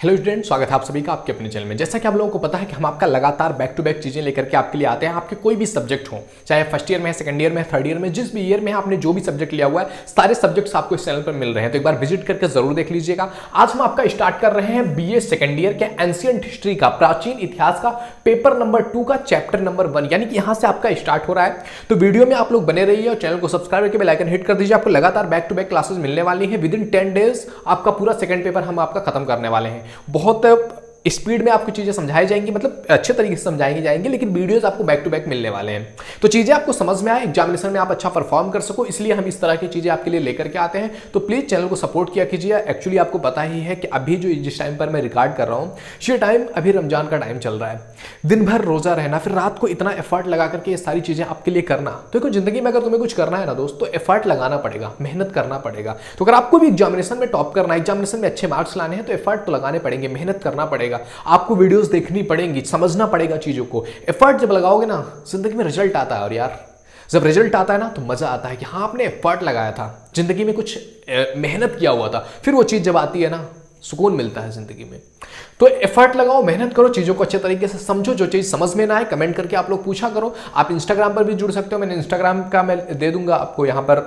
Hello student, स्वागत है आप सभी का आपके अपने चैनल में। जैसा कि आप लोगों को पता है कि हम आपका लगातार बैक टू बैक चीजें लेकर के आपके लिए आते हैं। आपके कोई भी सब्जेक्ट हो, चाहे फर्स्ट ईयर में है, सेकंड ईयर में है, थर्ड ईयर में, जिस भी ईयर में आपने जो भी सब्जेक्ट लिया हुआ है, सारे सब्जेक्ट्स आपको इस चैनल पर मिल रहे हैं। तो एक बार विजिट करके जरूर देख लीजिएगा। आज हम आपका स्टार्ट कर रहे हैं बीए सेकंड ईयर के एंशिएंट हिस्ट्री का, प्राचीन इतिहास का पेपर नंबर 2 का चैप्टर नंबर 1, यानी कि यहां से आपका स्टार्ट हो रहा है। तो वीडियो में आप लोग बने रहिए और चैनल को सब्सक्राइब करके बेल आइकन हिट कर दीजिए। आपको लगातार बैक टू बैक क्लासेस मिलने वाली है। विद इन 10 डेज आपका पूरा सेकंड पेपर हम आपका खत्म करने वाले हैं। बहुत स्पीड में आपको चीजें समझाई जाएंगी, मतलब अच्छे तरीके से समझाई जाएंगी, लेकिन वीडियोस आपको बैक टू बैक मिलने वाले हैं। तो चीजें आपको समझ में आए, एग्जामिनेशन में आप अच्छा परफॉर्म कर सको, इसलिए हम इस तरह की चीजें आपके लिए लेकर के आते हैं। तो प्लीज चैनल को सपोर्ट किया कीजिए। एक्चुअली आपको पता ही है कि अभी जो जिस टाइम पर मैं रिकॉर्ड कर रहा हूँ, ये टाइम अभी रमजान का टाइम चल रहा है। दिन भर रोजा रहना, फिर रात को इतना एफर्ट लगा करके ये सारी चीजें आपके लिए करना। तो देखो, जिंदगी में अगर तुम्हें कुछ करना है ना दोस्त, तो एफर्ट लगाना पड़ेगा, मेहनत करना पड़ेगा। तो अगर आपको भी एग्जामिनेशन में टॉप करना है, एग्जामिनेशन में अच्छे मार्क्स लाने हैं, तो एफर्ट तो लगाने पड़ेंगे, मेहनत करना पड़ेगा। आपको वीडियोस देखनी पड़ेंगी, समझना पड़ेगा चीजों को। एफर्ट जब लगाओगे ना, जिंदगी में रिजल्ट आता है। और यार, जब रिजल्ट आता है ना, तो मजा आता है कि हाँ, आपने एफर्ट लगाया था, जिंदगी में कुछ मेहनत किया हुआ था। फिर वो चीज जब आती है ना, सुकून मिलता है जिंदगी में। तो एफर्ट लगाओ, मेहनत करो, चीजों को अच्छे तरीके से समझो। जो चीज समझ में ना आए, कमेंट करके आप लोग पूछा करो। आप इंस्टाग्राम पर भी जुड़ सकते हो, मैंने इंस्टाग्राम का मैं दे दूंगा आपको, यहाँ पर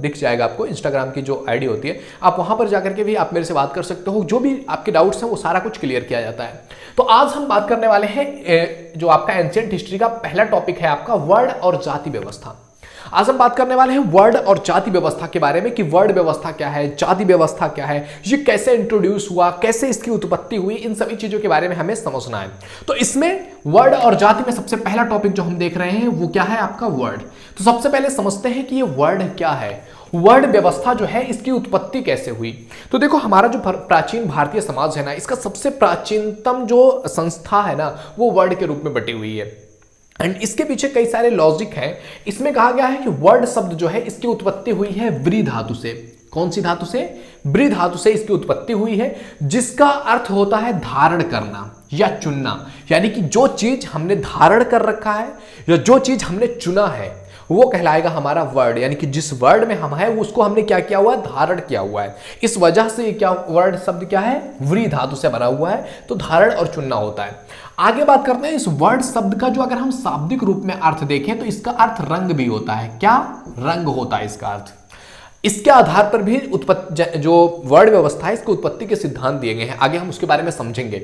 दिख जाएगा आपको इंस्टाग्राम की जो आईडी होती है। आप वहां पर जाकर के भी आप मेरे से बात कर सकते हो। जो भी आपके डाउट्स हैं वो सारा कुछ क्लियर किया जाता है। तो आज हम बात करने वाले हैं, जो आपका एंशिएंट हिस्ट्री का पहला टॉपिक है आपका वर्ण और जाति व्यवस्था। आज हम बात करने वाले हैं वर्ण और जाति व्यवस्था के बारे में, कि वर्ण व्यवस्था क्या है, जाति व्यवस्था क्या है, ये कैसे इंट्रोड्यूस हुआ, कैसे इसकी उत्पत्ति हुई, इन सभी चीजों के बारे में हमें समझना है। तो इसमें वर्ण और जाति में सबसे पहला टॉपिक जो हम देख रहे हैं वो क्या है, आपका वर्ण। तो सबसे पहले समझते हैं कि ये वर्ण क्या है, वर्ण व्यवस्था जो है इसकी उत्पत्ति कैसे हुई। तो देखो, हमारा जो प्राचीन भारतीय समाज है ना, इसका सबसे प्राचीनतम जो संस्था है ना, वो वर्ण के रूप में बटी हुई है। एंड इसके पीछे कई सारे लॉजिक हैं। इसमें कहा गया है कि वर्ण शब्द जो है इसकी उत्पत्ति हुई है व्री धातु से। कौन सी धातु से? व्री धातु से इसकी उत्पत्ति हुई है, जिसका अर्थ होता है धारण करना या चुनना। यानी कि जो चीज हमने धारण कर रखा है या जो चीज हमने चुना है, वो कहलाएगा हमारा वर्ड। यानी कि जिस वर्ड में हम है उसको हमने क्या किया हुआ है, धारण किया हुआ है। इस वजह से ये क्या वर्ड शब्द क्या है, व्री धातु से बना हुआ है। तो धारण और चुनना होता है। आगे बात करते हैं इस वर्ड शब्द का, जो अगर हम शाब्दिक रूप में अर्थ देखें तो इसका अर्थ रंग भी होता है। क्या रंग होता है इसका अर्थ? इसके आधार पर भी उत्पत्ति, जो वर्ण व्यवस्था है, इसकी उत्पत्ति के सिद्धांत दिए गए हैं। आगे हम उसके बारे में समझेंगे।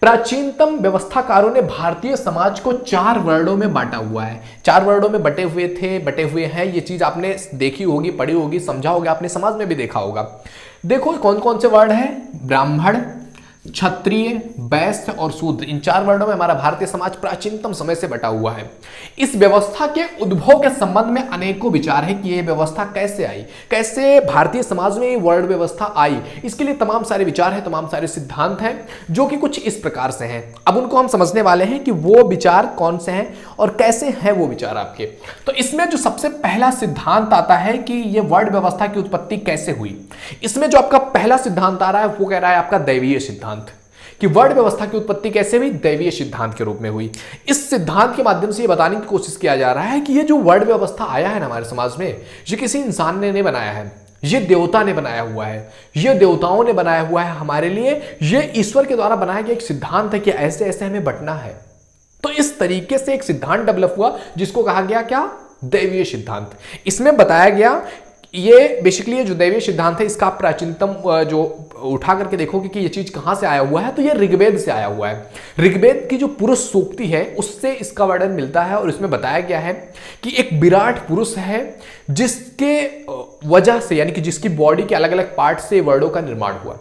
प्राचीनतम व्यवस्थाकारों ने भारतीय समाज को 4 वर्णों में बांटा हुआ है। 4 वर्णों में बटे हुए हैं। ये चीज आपने देखी होगी, पढ़ी होगी, समझा होगा, अपने समाज में भी देखा होगा। देखो कौन कौन से वर्ण है, ब्राह्मण, क्षत्रिय, वैश्य और शूद्र। इन 4 वर्णों में हमारा भारतीय समाज प्राचीनतम समय से बटा हुआ है। इस व्यवस्था के उद्भव के संबंध में अनेकों विचार है कि यह व्यवस्था कैसे आई, कैसे भारतीय समाज में ये वर्ण व्यवस्था आई। इसके लिए तमाम सारे विचार हैं, तमाम सारे सिद्धांत हैं, जो कि कुछ इस प्रकार से हैं। अब उनको हम समझने वाले हैं कि वो विचार कौन से हैं और कैसे हैं वो विचार आपके। तो इसमें जो सबसे पहला सिद्धांत आता है कि ये वर्ण व्यवस्था की उत्पत्ति कैसे हुई, इसमें जो आपका पहला सिद्धांत आ रहा है वो कह रहा है आपका दैवीय सिद्धांत, कि वर्ण व्यवस्था की उत्पत्ति कैसे हुई, दैवीय सिद्धांत के रूप में हुई। इस सिद्धांत के माध्यम से ये बताने की कोशिश किया जा रहा है कि ये जो वर्ण व्यवस्था आया है ना हमारे समाज में, ये किसी इंसान ने नहीं बनाया है, ये देवता ने बनाया हुआ है, ये देवताओं ने बनाया हुआ है हमारे लिए। ये ईश्वर के द्वारा बनाया गया एक सिद्धांत है कि ऐसे ऐसे हमें बंटना है। तो इस तरीके से एक सिद्धांत डेवलप हुआ, जिसको कहा गया क्या, दैवीय सिद्धांत। इसमें बताया गया, ये बेसिकली जो दैवीय सिद्धांत है, इसका प्राचीनतम जो उठा करके देखोगे कि ये चीज कहां से आया हुआ है, तो ये ऋग्वेद से आया हुआ है। ऋग्वेद की जो पुरुष सूक्ति है उससे इसका वर्णन मिलता है। और इसमें बताया गया है कि एक विराट पुरुष है, जिसके वजह से, यानी कि जिसकी बॉडी के अलग अलग पार्ट से वर्णों का निर्माण हुआ।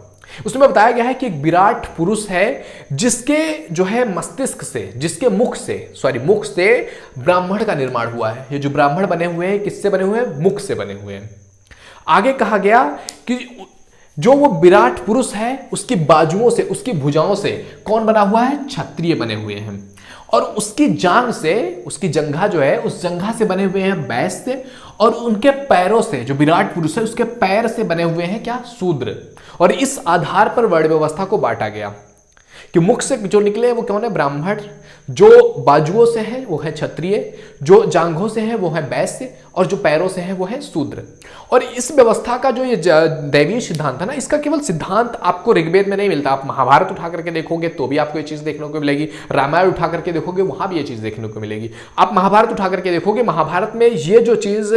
उसमें बताया गया है कि एक विराट पुरुष है, जिसके जो है मस्तिष्क से, जिसके मुख से ब्राह्मण का निर्माण हुआ है। ये जो ब्राह्मण बने हुए हैं, किससे बने हुए हैं, मुख से बने हुए हैं। आगे कहा गया कि जो वो विराट पुरुष है, उसकी बाजुओं से, उसकी भुजाओं से कौन बना हुआ है, क्षत्रिय बने हुए हैं। और उसकी जांग से, उसकी जंघा जो है, उस जंघा से बने हुए हैं वैश्य। और उनके पैरों से, जो विराट पुरुष है, उसके पैर से बने हुए हैं क्या, शूद्र। और इस आधार पर वर्ण व्यवस्था को बांटा गया। कि मुख से जो निकले वो कौन है? ब्राह्मण। जो बाजुओं से है वो है क्षत्रिय, जो जांघों से है वो है वैश्य, और जो पैरों से है वो है शूद्र। और इस व्यवस्था का जो ये दैवीय सिद्धांत है ना, इसका केवल सिद्धांत आपको ऋग्वेद में नहीं मिलता। आप महाभारत उठा करके देखोगे तो भी आपको ये चीज देखने को मिलेगी, रामायण उठा करके देखोगे वहां भी ये चीज देखने को मिलेगी। आप महाभारत उठा करके देखोगे, महाभारत में ये जो चीज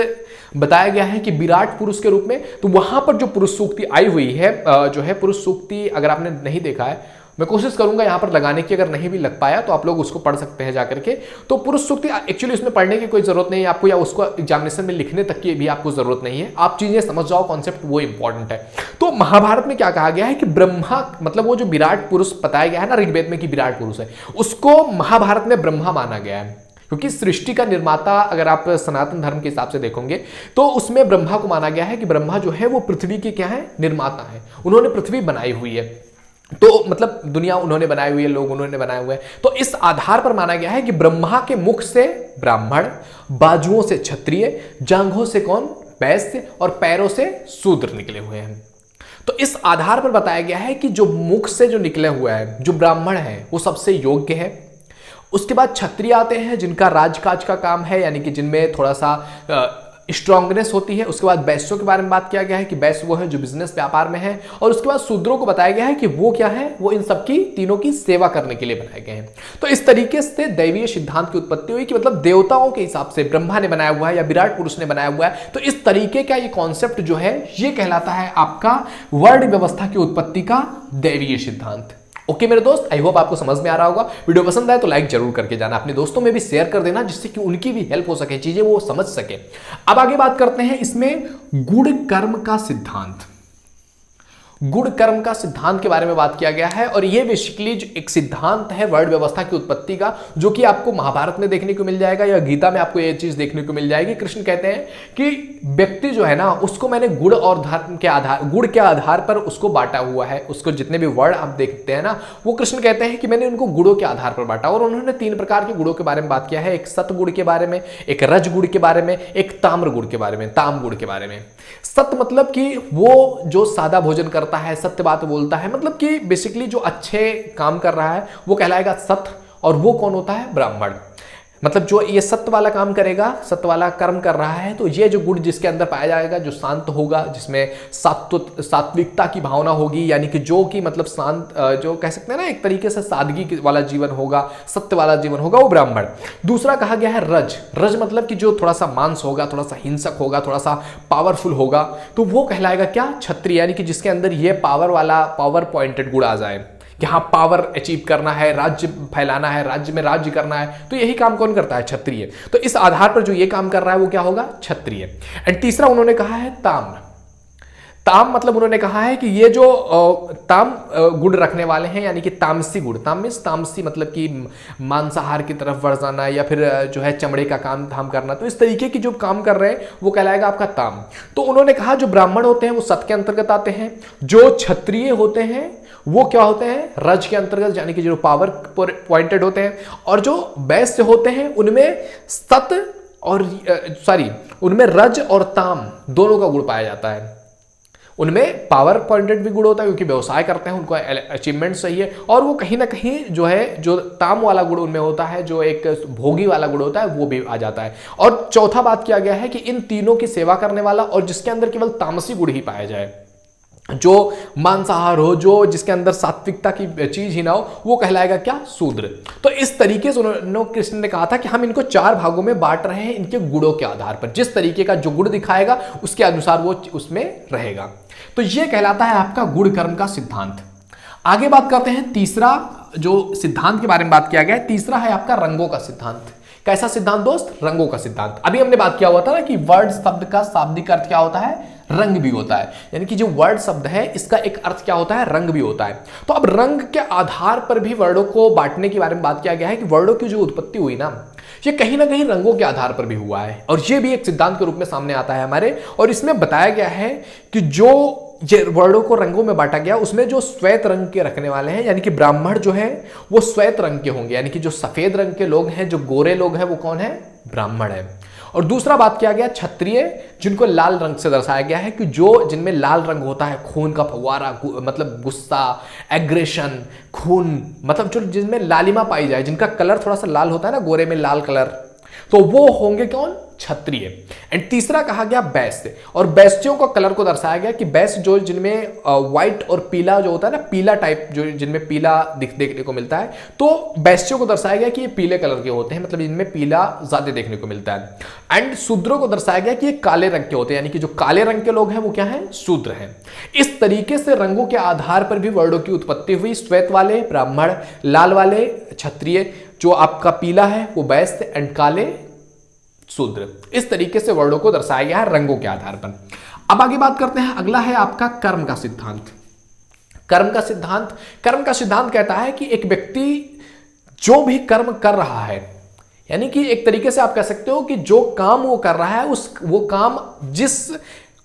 बताया गया है कि विराट पुरुष के रूप में, तो वहां पर जो पुरुष सूक्ति आई हुई है, जो है पुरुष सूक्ति, अगर आपने नहीं देखा है, मैं कोशिश करूंगा यहां पर लगाने की, अगर नहीं भी लग पाया तो आप लोग उसको पढ़ सकते हैं जाकर के। तो पुरुष सूक्ति एक्चुअली उसमें पढ़ने की कोई जरूरत नहीं है आपको, या उसको एग्जामिनेशन में लिखने तक की भी आपको जरूरत नहीं है। आप चीजें समझ जाओ, कॉन्सेप्ट वो इंपॉर्टेंट है। तो महाभारत में क्या कहा गया है कि ब्रह्मा, मतलब वो जो विराट पुरुष बताया गया है ना ऋग्वेद में कि विराट पुरुष है, उसको महाभारत में ब्रह्मा माना गया है। क्योंकि सृष्टि का निर्माता अगर आप सनातन धर्म के हिसाब से देखोगे तो उसमें ब्रह्मा को माना गया है कि ब्रह्मा जो है वो पृथ्वी के क्या है? निर्माता है। उन्होंने पृथ्वी बनाई हुई है, तो मतलब दुनिया उन्होंने बनाई हुई है, लोग उन्होंने बनाए हुए हैं। तो इस आधार पर माना गया है कि ब्रह्मा के मुख से ब्राह्मण, बाजुओं से क्षत्रिय, जांघों से कौन? वैश्य, और पैरों से शूद्र निकले हुए हैं। तो इस आधार पर बताया गया है कि जो मुख से जो निकले हुआ है, जो ब्राह्मण है वो सबसे योग्य है। उसके बाद क्षत्रिय आते हैं जिनका राजकाज का काम है, यानी कि जिनमें थोड़ा सा स्ट्रांगनेस होती है। उसके बाद वैश्यों के बारे में बात किया गया है कि वैश्य वो है जो बिजनेस व्यापार में है। और उसके बाद शूद्रों को बताया गया है कि वो क्या है? वो इन सबकी तीनों की सेवा करने के लिए बनाए गए हैं। तो इस तरीके से दैवीय सिद्धांत की उत्पत्ति हुई कि मतलब देवताओं के हिसाब से ब्रह्मा ने बनाया हुआ है या विराट पुरुष ने बनाया हुआ है। तो इस तरीके का ये कॉन्सेप्ट जो है ये कहलाता है आपका वर्ण व्यवस्था की उत्पत्ति का दैवीय सिद्धांत। ओके मेरे दोस्त, आई होप आपको समझ में आ रहा होगा। वीडियो पसंद आए तो लाइक जरूर करके जाना, अपने दोस्तों में भी शेयर कर देना, जिससे कि उनकी भी हेल्प हो सके, चीजें वो समझ सके। अब आगे बात करते हैं इसमें गुण कर्म का सिद्धांत। गुण कर्म का सिद्धांत के बारे में बात किया गया है, और ये बेसिकली जो एक सिद्धांत है वर्ण व्यवस्था की उत्पत्ति का, जो कि आपको महाभारत में देखने को मिल जाएगा या गीता में आपको ये चीज देखने को मिल जाएगी। कृष्ण कहते हैं कि व्यक्ति जो है ना, उसको मैंने गुण और धर्म के आधार, गुण के आधार पर उसको बांटा हुआ है। उसको जितने भी वर्ण आप देखते हैं ना, वो कृष्ण कहते हैं कि मैंने उनको गुणों के आधार पर बांटा। और उन्होंने 3 प्रकार के गुणों के बारे में बात किया है, एक सत गुण के बारे में, एक रज गुण के बारे में, एक ताम्र गुण के बारे में, ताम गुण के बारे में। सत मतलब कि वो जो सादा भोजन करता है, सत्य बात बोलता है, मतलब कि बेसिकली जो अच्छे काम कर रहा है वो कहलाएगा सत। और वो कौन होता है? ब्राह्मण। मतलब जो ये सत्य वाला काम करेगा, सत्य वाला कर्म कर रहा है, तो ये जो गुण जिसके अंदर पाया जाएगा, जो शांत होगा, जिसमें सात्विकता की भावना होगी, यानी कि जो कि मतलब शांत, जो कह सकते हैं ना एक तरीके से सादगी वाला जीवन होगा, सत्य वाला जीवन होगा, वो ब्राह्मण। दूसरा कहा गया है रज। रज मतलब कि जो थोड़ा सा मांस होगा, थोड़ा सा हिंसक होगा, थोड़ा सा पावरफुल होगा, तो वो कहलाएगा क्या? क्षत्रिय। यानी कि जिसके अंदर ये पावर वाला, पावर पॉइंटेड गुण आ जाए कि हाँ पावर अचीव करना है, राज्य फैलाना है, राज्य में राज्य करना है, तो यही काम कौन करता है? क्षत्रिय। तो इस आधार पर जो ये काम कर रहा है वो क्या होगा? क्षत्रिय। एंड तीसरा उन्होंने कहा है ताम। ताम मतलब उन्होंने कहा है कि ये जो ताम गुण रखने वाले हैं, यानी कि तामसी गुण। ताम मीन्स तामसी मतलब कि मांसाहार की तरफ बढ़ जाना, या फिर जो है चमड़े का काम धाम करना। तो इस तरीके की जो काम कर रहे हैं वो कहलाएगा आपका ताम। तो उन्होंने कहा जो ब्राह्मण होते हैं वो सत के अंतर्गत आते हैं, जो क्षत्रिय होते हैं वो क्या होते हैं? रज के अंतर्गत, यानी कि जो पावर पॉइंटेड होते हैं। और जो वैश्य होते हैं उनमें सत और उनमें रज और ताम दोनों का गुण पाया जाता है। उनमें पावर पॉइंटेड भी गुण होता है क्योंकि व्यवसाय करते हैं, उनको अचीवमेंट सही है, और वो कहीं ना कहीं जो है जो ताम वाला गुण उनमें होता है, जो एक भोगी वाला गुण होता है, वो भी आ जाता है। और चौथा बात किया गया है कि इन तीनों की सेवा करने वाला और जिसके अंदर केवल तामसी गुण ही पाया जाए, जो मांसाहार हो, जो जिसके अंदर सात्विकता की चीज ही ना हो, वो कहलाएगा क्या? शूद्र। तो इस तरीके से उन्होंने, कृष्ण ने कहा था कि हम इनको 4 भागों में बांट रहे हैं इनके गुणों के आधार पर। जिस तरीके का जो गुण दिखाएगा उसके अनुसार वो उसमें रहेगा। तो ये कहलाता है आपका गुण कर्म का सिद्धांत। आगे बात करते हैं तीसरा जो सिद्धांत के बारे में बात किया गया है, तीसरा है आपका रंगों का सिद्धांत। कैसा सिद्धांत दोस्त? रंगों का सिद्धांत। अभी हमने बात किया हुआ था ना कि वर्ड शब्द का शाब्दिक अर्थ क्या होता है? रंग भी होता है। यानी कि जो वर्ड शब्द है इसका एक अर्थ क्या होता है? रंग भी होता है। तो अब रंग के आधार पर भी वर्णों को बांटने के बारे में बात किया गया है कि वर्णों की जो उत्पत्ति हुई ना, ये कहीं ना कहीं रंगों के आधार पर भी हुआ है, और ये भी एक सिद्धांत के रूप में सामने आता है हमारे। और इसमें बताया गया है कि जो वर्णों को रंगों में बांटा गया उसमें जो श्वेत रंग के रखने वाले हैं, यानी कि ब्राह्मण जो है वो श्वेत रंग के होंगे, यानी कि जो सफेद रंग के लोग हैं, जो गोरे लोग हैं, वो कौन है? ब्राह्मण है। और दूसरा बात किया गया क्षत्रिय, जिनको लाल रंग से दर्शाया गया है कि जो जिनमें लाल रंग होता है, खून का फव्वारा, मतलब गुस्सा, एग्रेशन, खून, मतलब जो जिनमें लालिमा पाई जाए, जिनका कलर थोड़ा सा लाल होता है ना, गोरे में लाल कलर, तो वो होंगे कौन? क्षत्रिय। एंड तीसरा कहा गया वैश्य, और वैश्यों का कलर को दर्शाया गया कि वैश्य जो जिनमें व्हाइट और पीला जो होता है ना, पीला टाइप जो जिनमें पीला देखने को मिलता है, तो वैश्यों को दर्शाया गया कि ये पीले कलर के होते हैं, मतलब इनमें पीला ज्यादा देखने को मिलता है। एंड शूद्रों को दर्शाया गया कि ये काले रंग के होते हैं, यानी कि जो काले रंग के लोग हैं वो क्या है? शूद्र हैं। इस तरीके से रंगों के आधार पर भी वर्णों की उत्पत्ति हुई। श्वेत वाले ब्राह्मण, लाल वाले क्षत्रिय, जो आपका पीला है वो वैश्य, एंड काले शूद्र। इस तरीके से वर्णों को दर्शाया गया है रंगों के आधार पर। अब आगे बात करते हैं, अगला है आपका कर्म का सिद्धांत। कर्म का सिद्धांत कहता है कि एक व्यक्ति जो भी कर्म कर रहा है, यानी कि एक तरीके से आप कह सकते हो कि जो काम वो कर रहा है वो काम जिस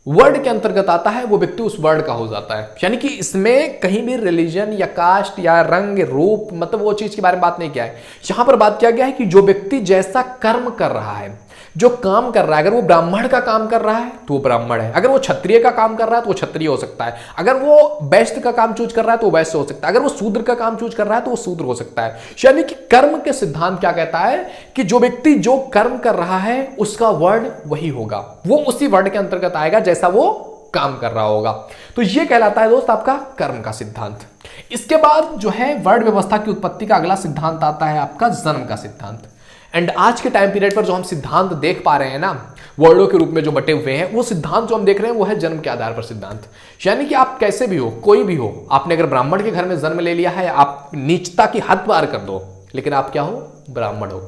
वर्ड के अंतर्गत आता है वो व्यक्ति उस वर्ड का हो जाता है। यानी कि इसमें कहीं भी रिलीजन या कास्ट या रंग, रूप, मतलब वो चीज के बारे में बात नहीं किया है। यहां पर बात किया गया है कि जो व्यक्ति जैसा कर्म कर रहा है, जो काम कर रहा है, अगर वो ब्राह्मण का काम कर रहा है तो वो ब्राह्मण है, अगर वो क्षत्रिय का काम कर रहा है तो वो क्षत्रिय हो सकता है, अगर वो वैश्य का काम चूज कर रहा है तो वो वैश्य हो सकता है, अगर वो शूद्र का काम चूज कर रहा है तो वो शूद्र हो सकता है। यानी कि कर्म के सिद्धांत क्या कहता है कि जो व्यक्ति जो कर्म कर रहा है उसका वर्ड वही होगा, वो उसी वर्ड के अंतर्गत आएगा जैसा वो काम कर रहा होगा। तो ये कहलाता है दोस्त आपका कर्म का सिद्धांत। इसके बाद जो है वर्ण व्यवस्था की उत्पत्ति का अगला सिद्धांत आता है आपका जन्म का सिद्धांत। एंड आज के टाइम पीरियड पर जो हम सिद्धांत देख पा रहे हैं ना, वर्णों के रूप में जो बटे हुए हैं, वो सिद्धांत जो हम देख रहे हैं वो है जन्म के आधार पर सिद्धांत। यानी कि आप कैसे भी हो, कोई भी हो, आपने अगर ब्राह्मण के घर में जन्म ले लिया है, आप नीचता की हद पार कर दो, लेकिन आप क्या हो? ब्राह्मण हो।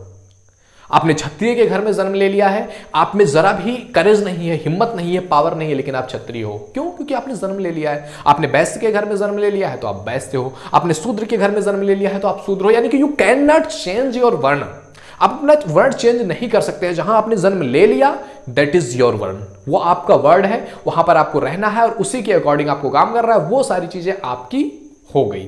आपने क्षत्रिय के घर में जन्म ले लिया है, आप में जरा भी करेज नहीं है, हिम्मत नहीं है, पावर नहीं है, लेकिन आप क्षत्रिय हो। क्यों? क्योंकि आपने जन्म ले लिया है। आपने वैश्य के घर में जन्म ले लिया है तो आप वैश्य हो, आपने शूद्र के घर में जन्म ले लिया है तो आप शूद्र हो। यानी कि you can not change your वर्ण, आप अपना वर्ड चेंज नहीं कर सकते हैं। जहां आपने जन्म ले लिया दैट इज योर वर्ण, वो आपका वर्ड है, वहां पर आपको रहना है और उसी के अकॉर्डिंग आपको काम कर रहा है, वो सारी चीजें आपकी हो गई।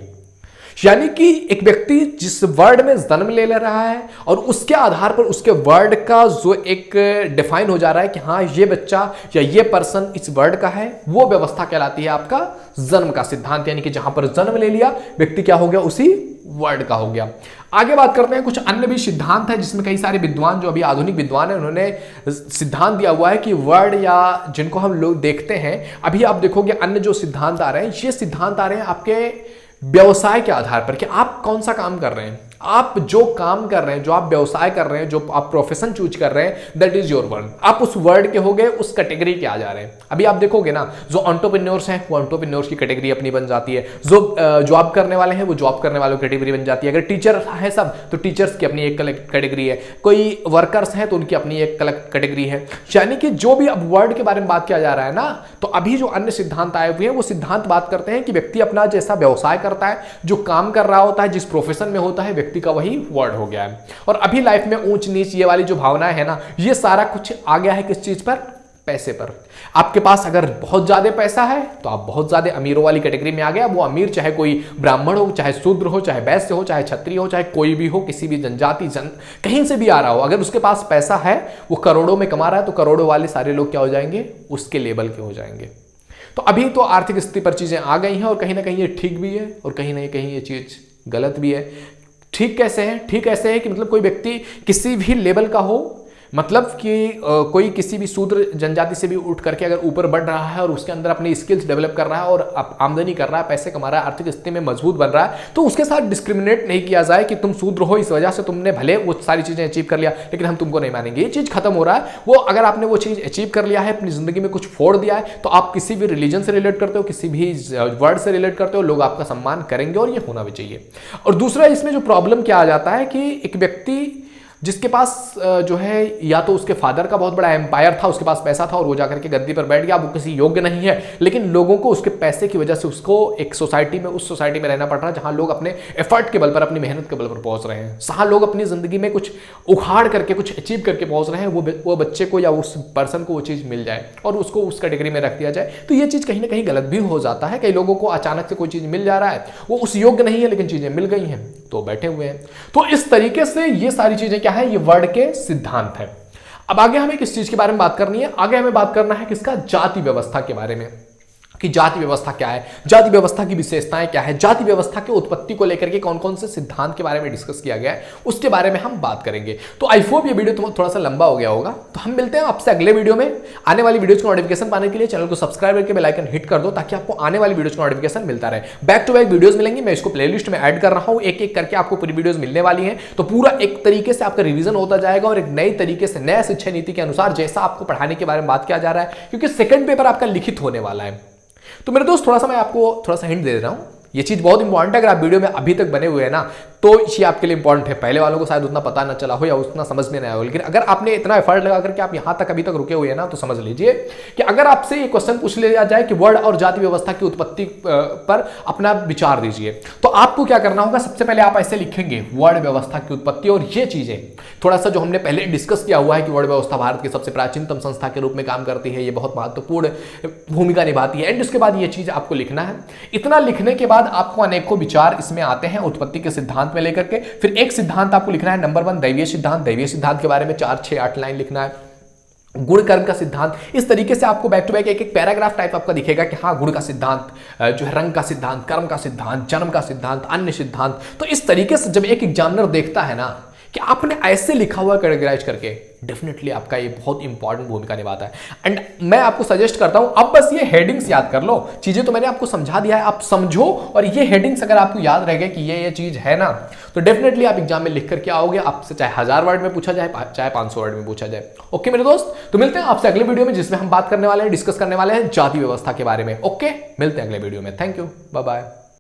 यानी कि एक व्यक्ति जिस वर्ड में जन्म ले रहा है और उसके आधार पर उसके वर्ड का जो एक डिफाइन हो जा रहा है कि हाँ ये बच्चा या ये पर्सन इस वर्ड का है, वो व्यवस्था कहलाती है आपका जन्म का सिद्धांत। यानी कि जहां पर जन्म ले लिया व्यक्ति क्या हो गया? उसी वर्ड का हो गया। आगे बात करते हैं, कुछ अन्य भी सिद्धांत है जिसमें कई सारे विद्वान, जो अभी आधुनिक विद्वान है, उन्होंने सिद्धांत दिया हुआ है कि वर्ड या जिनको हम लोग देखते हैं, अभी आप देखोगे अन्य जो सिद्धांत आ रहे हैं, ये सिद्धांत आ रहे हैं आपके व्यवसाय के आधार पर कि आप कौन सा काम कर रहे हैं, आप जो काम कर रहे हैं, जो आप व्यवसाय कर रहे हैं, जो आप प्रोफेशन चूज कर रहे हैं, दैट इज योर वर्ड। आप उस वर्ड के हो गए, उस कैटेगरी के आ जा रहे हैं। अभी आप देखोगे ना, जो एंटरप्रेन्योर्स हैं वो एंटरप्रेन्योर्स की कैटेगरी अपनी बन जाती है, जो जॉब करने वाले हैं वो जॉब करने वालों की कैटेगरी बन जाती है, अगर टीचर है सब तो टीचर्स की अपनी एक कैटेगरी है, कोई वर्कर्स हैं तो उनकी अपनी एक कैटेगरी है। यानी कि जो भी अब वर्ड के बारे में बात किया जा रहा है ना, तो अभी जो अन्य सिद्धांत आए हुए हैं वो सिद्धांत बात करते हैं कि व्यक्ति अपना जैसा व्यवसाय करता है, जो काम कर रहा होता है, जिस प्रोफेशन में होता है, व्यक्ति का वही वर्ड हो गया है। और अभी लाइफ में ऊंच नीच ये वाली जो भावना है ना, ये सारा कुछ आ गया है किस चीज पर? पैसे पर। आपके पास अगर बहुत ज्यादा पैसा है तो आप बहुत ज्यादा अमीरों वाली कैटेगरी में आ गया। वो अमीर चाहे कोई ब्राह्मण हो, चाहे शूद्र हो, चाहे वैश्य हो, चाहे क्षत्रिय हो, चाहे कोई भी हो, किसी भी जनजाति कहीं से भी आ रहा हो, अगर उसके पास पैसा है, वो करोड़ों में कमा रहा है, तो करोड़ों वाले सारे लोग क्या हो जाएंगे? उसके लेवल के हो जाएंगे। तो अभी तो आर्थिक स्थिति पर चीजें आ गई हैं और कहीं ना कहीं ये ठीक भी है और कहीं ना कहीं ये चीज गलत भी है। ठीक कैसे है? ठीक ऐसे है कि मतलब कोई व्यक्ति किसी भी लेवल का हो, मतलब कि कोई किसी भी शूद्र जनजाति से भी उठ करके अगर ऊपर बढ़ रहा है और उसके अंदर अपनी स्किल्स डेवलप कर रहा है और आमदनी कर रहा है, पैसे कमा रहा है, आर्थिक स्थिति में मजबूत बन रहा है, तो उसके साथ डिस्क्रिमिनेट नहीं किया जाए कि तुम शूद्र हो, इस वजह से तुमने भले वो सारी चीजें अचीव कर लिया लेकिन हम तुमको नहीं मानेंगे। ये चीज खत्म हो रहा है। वो अगर आपने वो चीज अचीव कर लिया है, अपनी जिंदगी में कुछ फोड़ दिया है, तो आप किसी भी रिलीजन से रिलेट करते हो, किसी भी वर्ड से रिलेट करते हो, लोग आपका सम्मान करेंगे और ये होना भी चाहिए। और दूसरा इसमें जो प्रॉब्लम क्या आ जाता है कि एक व्यक्ति जिसके पास जो है या तो उसके फादर का बहुत बड़ा एम्पायर था, उसके पास पैसा था और वो जाकर के गद्दी पर बैठ गया, वो किसी योग्य नहीं है, लेकिन लोगों को उसके पैसे की वजह से उसको एक सोसाइटी में, उस सोसाइटी में रहना पड़ रहा है जहां लोग अपने एफर्ट के बल पर, अपनी मेहनत के बल पर पहुंच रहे हैं, जहां लोग अपनी जिंदगी में कुछ उखाड़ करके, कुछ अचीव करके पहुंच रहे हैं, वो बच्चे को या उस पर्सन को वो चीज मिल जाए और उसको उस कैटेगरी में रख दिया जाए, तो ये चीज कहीं ना कहीं गलत भी हो जाता है। कई लोगों को अचानक से कोई चीज मिल जा रहा है, वो उस योग्य नहीं है लेकिन चीजें मिल गई हैं तो बैठे हुए हैं। तो इस तरीके से ये सारी चीजें क्या है? ये वर्ड के सिद्धांत है। अब आगे हमें किस चीज के बारे में बात करनी है, आगे हमें बात करना है किसका, जाति व्यवस्था के बारे में, कि जाति व्यवस्था क्या है, जाति व्यवस्था की विशेषताएं क्या है, जाति व्यवस्था के उत्पत्ति को लेकर के कौन कौन से सिद्धांत के बारे में डिस्कस किया गया है, उसके बारे में हम बात करेंगे। तो आई होप ये वीडियो थोड़ा सा लंबा हो गया होगा, तो हम मिलते हैं आपसे अगले वीडियो में। आने वाली वीडियोज को नोटिफिकेशन पाने के लिए चैनल को सब्सक्राइब करके बेल आइकन हिट कर दो, ताकि आपको आने वाली वीडियोज का नोटिफिकेशन मिलता रहे। बैक टू बैक वीडियोज मिलेंगी, मैं इसको प्लेलिस्ट में ऐड कर रहा हूं, एक एक करके आपको पूरी वीडियोज मिलने वाली है। तो पूरा एक तरीके से आपका रिवीजन होता जाएगा और एक नए तरीके से नया शिक्षा नीति के अनुसार जैसा आपको पढ़ाने के बारे में बात किया जा रहा है, क्योंकि सेकंड पेपर आपका लिखित होने वाला है। तो मेरे दोस्त थोड़ा सा मैं आपको थोड़ा सा हिंट दे रहा हूं, ये चीज बहुत इंपॉर्टेंट है। अगर आप वीडियो में अभी तक बने हुए हैं ना, तो ये आपके लिए इंपॉर्टेंट है। पहले वालों को शायद उतना पता ना चला हो या उतना समझ में ना आया हो, लेकिन अगर आपने इतना एफर्ट लगा करके आप यहां तक अभी तक रुके हुए हैं ना, तो समझ लीजिए कि अगर आपसे ये क्वेश्चन पूछ लिया जाए कि वर्ण और जाति व्यवस्था की उत्पत्ति पर अपना विचार दीजिए, तो आपको क्या करना होगा, सबसे पहले आप ऐसे लिखेंगे वर्ण व्यवस्था की उत्पत्ति। और ये चीजें थोड़ा सा जो हमने पहले डिस्कस किया हुआ है कि वर्ण व्यवस्था भारत की सबसे प्राचीनतम संस्था के रूप में काम करती है, ये बहुत महत्वपूर्ण भूमिका निभाती है, एंड उसके बाद ये चीज आपको लिखना है। इतना लिखने के बाद आपको अनेकों विचार इसमें आते हैं उत्पत्ति के सिद्धांत में लेकर के। फिर एक सिद्धांत आपको लिखना है, नंबर 1 दैवीय सिद्धांत। दैवीय सिद्धांत के बारे में 4, 6, 8 लाइन लिखना है। गुण कर्म का सिद्धांत, इस तरीके से आपको बैक टू बैक एक एक पैराग्राफ टाइप आपका दिखेगा कि हाँ, गुण का सिद्धांत जो है, रंग का सिद्धांत, कर्म का सिद्धांत, जन्म का सिद्धांत, अन्य सिद्धांत। तो इस तरीके से जब एक एग्जामिनर देखता है ना कि आपने ऐसे लिखा हुआ कैटेगराइज करके, डेफिनेटली आपका ये बहुत इंपॉर्टेंट भूमिका निभाता है। एंड मैं आपको सजेस्ट करता हूं, अब बस ये हेडिंग्स याद कर लो। चीजें तो मैंने आपको समझा दिया है, आप समझो, और ये हेडिंग्स अगर आपको याद रह गए कि ये चीज है ना, तो डेफिनेटली आप एग्जाम में लिख करके आओगे। आपसे चाहे 1000 वर्ड में पूछा जाए, चाहे 500 वर्ड में पूछा जाए। ओके मेरे दोस्त, तो मिलते हैं आपसे अगले वीडियो में, जिसमें हम बात करने वाले हैं, डिस्कस करने वाले हैं जाति व्यवस्था के बारे में। ओके, मिलते हैं अगले वीडियो में। Thank you, bye bye.